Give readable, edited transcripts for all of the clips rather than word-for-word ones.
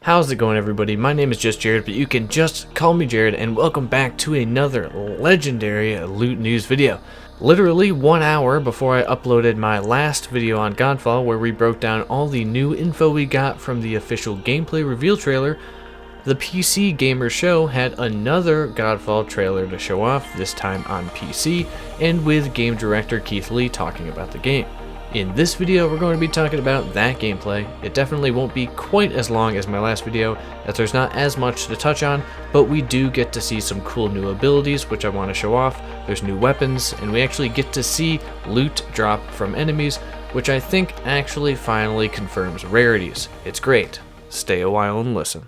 How's it going, everybody? My name is JustJarrod, but you can just call me Jared, and welcome back to another legendary loot news video. Literally 1 hour before I uploaded my last video on Godfall, where we broke down all the new info we got from the official gameplay reveal trailer, the PC Gamer Show had another Godfall trailer to show off, this time on PC, and with game director Keith Lee talking about the game. In this video, we're going to be talking about that gameplay. It definitely won't be quite as long as my last video, as there's not as much to touch on, but we do get to see some cool new abilities, which I want to show off. There's new weapons, and we actually get to see loot drop from enemies, which I think actually finally confirms Rarities. It's great. Stay a while and listen.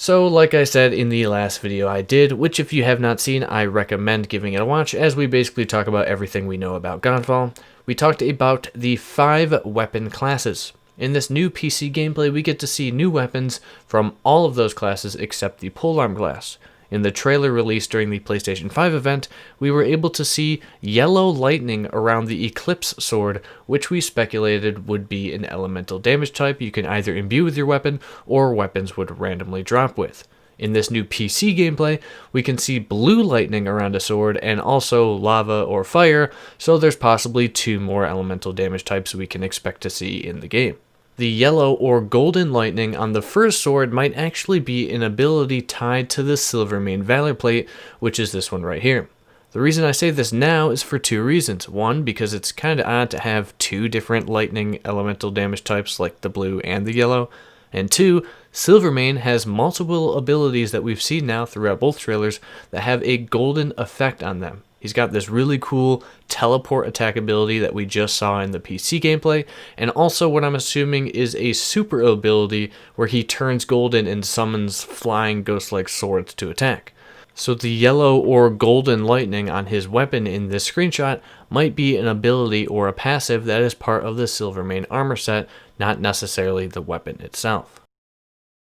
So like I said in the last video I did, which if you have not seen, I recommend giving it a watch, as we basically talk about everything we know about Godfall. We talked about the 5 weapon classes. In this new PC gameplay, we get to see new weapons from all of those classes except the polearm class. In the trailer released during the PlayStation 5 event, we were able to see yellow lightning around the Eclipse Sword, which we speculated would be an elemental damage type you can either imbue with your weapon, or weapons would randomly drop with. In this new PC gameplay, we can see blue lightning around a sword, and also lava or fire, so there's possibly 2 more elemental damage types we can expect to see in the game. The yellow or golden lightning on the first sword might actually be an ability tied to the Silvermane Valor Plate, which is this one right here. The reason I say this now is for 2 reasons. One, because it's kind of odd to have 2 different lightning elemental damage types like the blue and the yellow. And 2, Silvermane has multiple abilities that we've seen now throughout both trailers that have a golden effect on them. He's got this really cool teleport attack ability that we just saw in the PC gameplay, and also what I'm assuming is a super ability where he turns golden and summons flying ghost-like swords to attack. So the yellow or golden lightning on his weapon in this screenshot might be an ability or a passive that is part of the Silvermane armor set, not necessarily the weapon itself.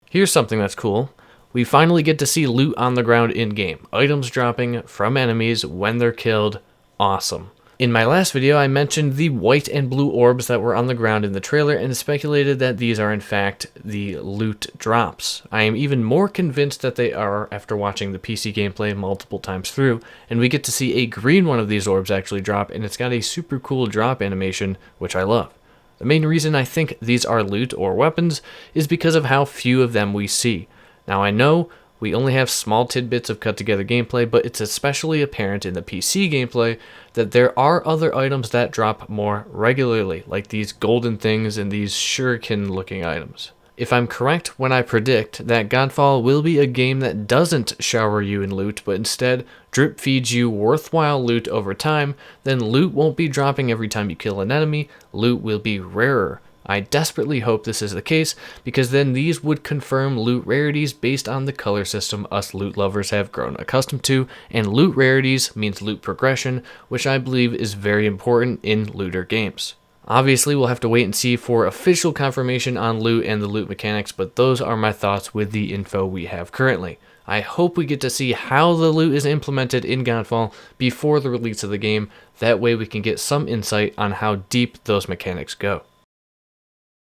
Here's something that's cool. We finally get to see loot on the ground in-game. Items dropping from enemies when they're killed. Awesome. In my last video, I mentioned the white and blue orbs that were on the ground in the trailer and speculated that these are in fact the loot drops. I am even more convinced that they are after watching the PC gameplay multiple times through, and we get to see a green one of these orbs actually drop, and it's got a super cool drop animation, which I love. The main reason I think these are loot or weapons is because of how few of them we see. Now I know we only have small tidbits of cut together gameplay, but it's especially apparent in the PC gameplay that there are other items that drop more regularly, like these golden things and these shuriken looking items. If I'm correct when I predict that Godfall will be a game that doesn't shower you in loot, but instead drip feeds you worthwhile loot over time, then loot won't be dropping every time you kill an enemy, loot will be rarer. I desperately hope this is the case, because then these would confirm loot rarities based on the color system us loot lovers have grown accustomed to, and loot rarities means loot progression, which I believe is very important in looter games. Obviously, we'll have to wait and see for official confirmation on loot and the loot mechanics, but those are my thoughts with the info we have currently. I hope we get to see how the loot is implemented in Godfall before the release of the game, that way we can get some insight on how deep those mechanics go.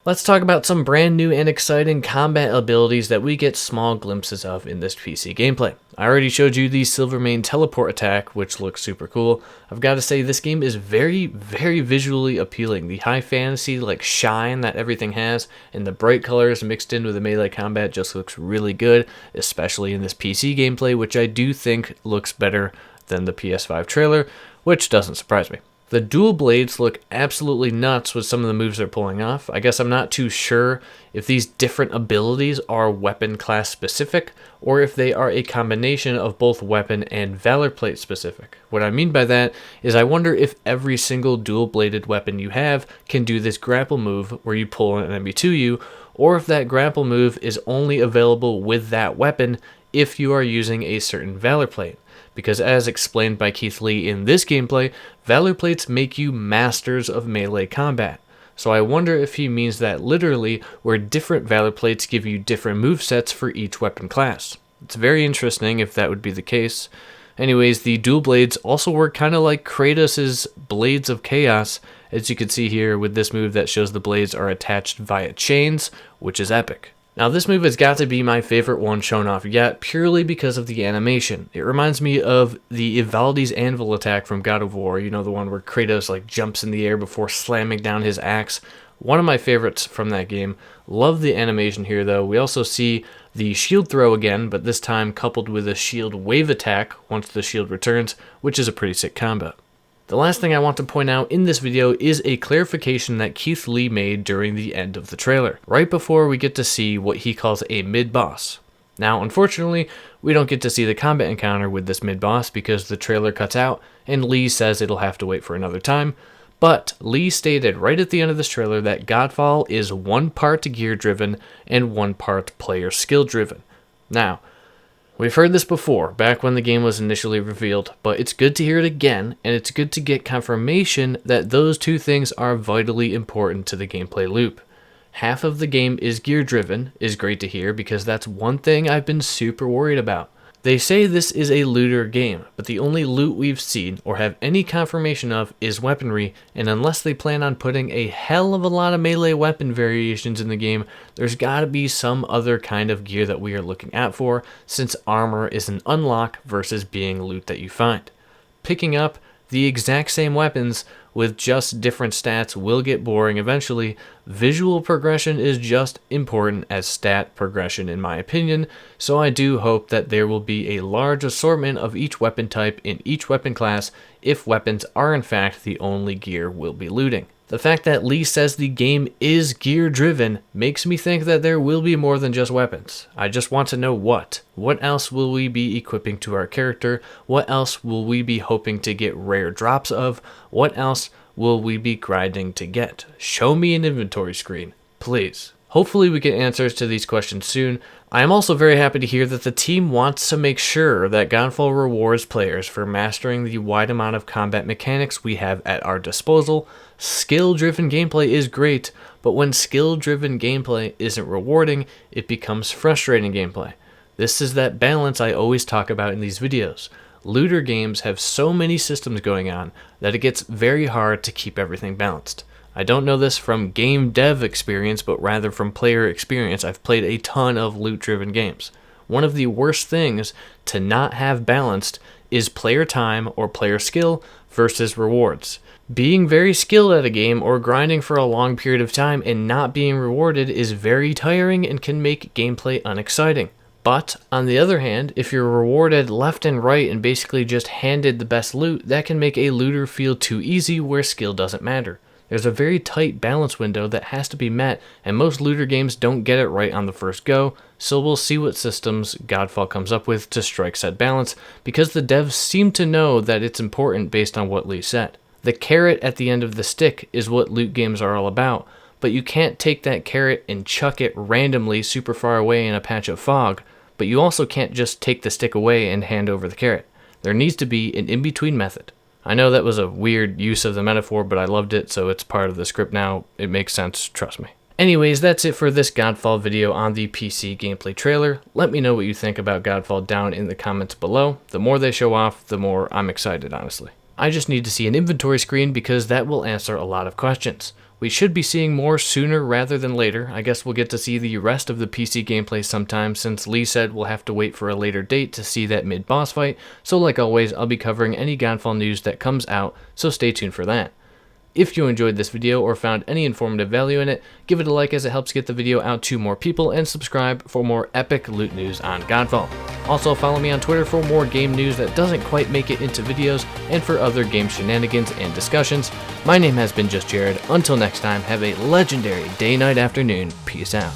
Let's talk about some brand new and exciting combat abilities that we get small glimpses of in this PC gameplay. I already showed you the Silvermane teleport attack, which looks super cool. I've got to say this game is very, very visually appealing. The high fantasy like shine that everything has and the bright colors mixed in with the melee combat just looks really good, especially in this PC gameplay, which I do think looks better than the PS5 trailer, which doesn't surprise me. The dual blades look absolutely nuts with some of the moves they're pulling off. I guess I'm not too sure if these different abilities are weapon class specific, or if they are a combination of both weapon and Valor Plate specific. What I mean by that is I wonder if every single dual bladed weapon you have can do this grapple move where you pull an enemy to you, or if that grapple move is only available with that weapon if you are using a certain Valor Plate. Because as explained by Keith Lee in this gameplay, Valor Plates make you masters of melee combat. so I wonder if he means that literally, where different Valor Plates give you different movesets for each weapon class. It's very interesting if that would be the case. Anyways, the dual blades also work kind of like Kratos' Blades of Chaos, as you can see here with this move that shows the blades are attached via chains, which is epic. Now this move has got to be my favorite one shown off yet, purely because of the animation. It reminds me of the Ivaldi's Anvil attack from God of War, you know, the one where Kratos like jumps in the air before slamming down his axe. One of my favorites from that game. Love the animation here though. We also see the shield throw again, but this time coupled with a shield wave attack once the shield returns, which is a pretty sick combo. The last thing I want to point out in this video is a clarification that Keith Lee made during the end of the trailer, right before we get to see what he calls a mid-boss. Now, unfortunately, we don't get to see the combat encounter with this mid-boss because the trailer cuts out and Lee says it'll have to wait for another time, but Lee stated right at the end of this trailer that Godfall is 1 part gear-driven and 1 part player skill-driven. Now, we've heard this before, back when the game was initially revealed, but it's good to hear it again, and it's good to get confirmation that those two things are vitally important to the gameplay loop. Half of the game is gear-driven, is great to hear, because that's one thing I've been super worried about. They say this is a looter game, but the only loot we've seen or have any confirmation of is weaponry, and unless they plan on putting a hell of a lot of melee weapon variations in the game, there's gotta be some other kind of gear that we are looking out for, since armor is an unlock versus being loot that you find. Picking up the exact same weapons with just different stats will get boring eventually. Visual progression is just important as stat progression in my opinion, so I do hope that there will be a large assortment of each weapon type in each weapon class if weapons are in fact the only gear we'll be looting. The fact that Lee says the game is gear driven makes me think that there will be more than just weapons. I just want to know what. What else will we be equipping to our character? What else will we be hoping to get rare drops of? What else will we be grinding to get? Show me an inventory screen, please. Hopefully we get answers to these questions soon. I am also very happy to hear that the team wants to make sure that Godfall rewards players for mastering the wide amount of combat mechanics we have at our disposal. Skill-driven gameplay is great, but when skill-driven gameplay isn't rewarding, it becomes frustrating gameplay. This is that balance I always talk about in these videos. Looter games have so many systems going on that it gets very hard to keep everything balanced. I don't know this from game dev experience, but rather from player experience. I've played a ton of loot-driven games. One of the worst things to not have balanced is player time or player skill versus rewards. Being very skilled at a game or grinding for a long period of time and not being rewarded is very tiring and can make gameplay unexciting. But, on the other hand, if you're rewarded left and right and basically just handed the best loot, that can make a looter feel too easy where skill doesn't matter. There's a very tight balance window that has to be met, and most looter games don't get it right on the first go, so we'll see what systems Godfall comes up with to strike said balance, because the devs seem to know that it's important based on what Lee said. The carrot at the end of the stick is what loot games are all about, but you can't take that carrot and chuck it randomly super far away in a patch of fog, but you also can't just take the stick away and hand over the carrot. There needs to be an in-between method. I know that was a weird use of the metaphor, but I loved it, so it's part of the script now. It makes sense, trust me. Anyways, that's it for this Godfall video on the PC gameplay trailer. Let me know what you think about Godfall down in the comments below. The more they show off, the more I'm excited, honestly. I just need to see an inventory screen because that will answer a lot of questions. We should be seeing more sooner rather than later. I guess we'll get to see the rest of the PC gameplay sometime since Lee said we'll have to wait for a later date to see that mid-boss fight, so like always, I'll be covering any Godfall news that comes out, so stay tuned for that. If you enjoyed this video or found any informative value in it, give it a like as it helps get the video out to more people, and subscribe for more epic loot news on Godfall. Also follow me on Twitter for more game news that doesn't quite make it into videos, and for other game shenanigans and discussions. My name has been JustJarrod. Until next time, have a legendary day, night, afternoon. Peace out.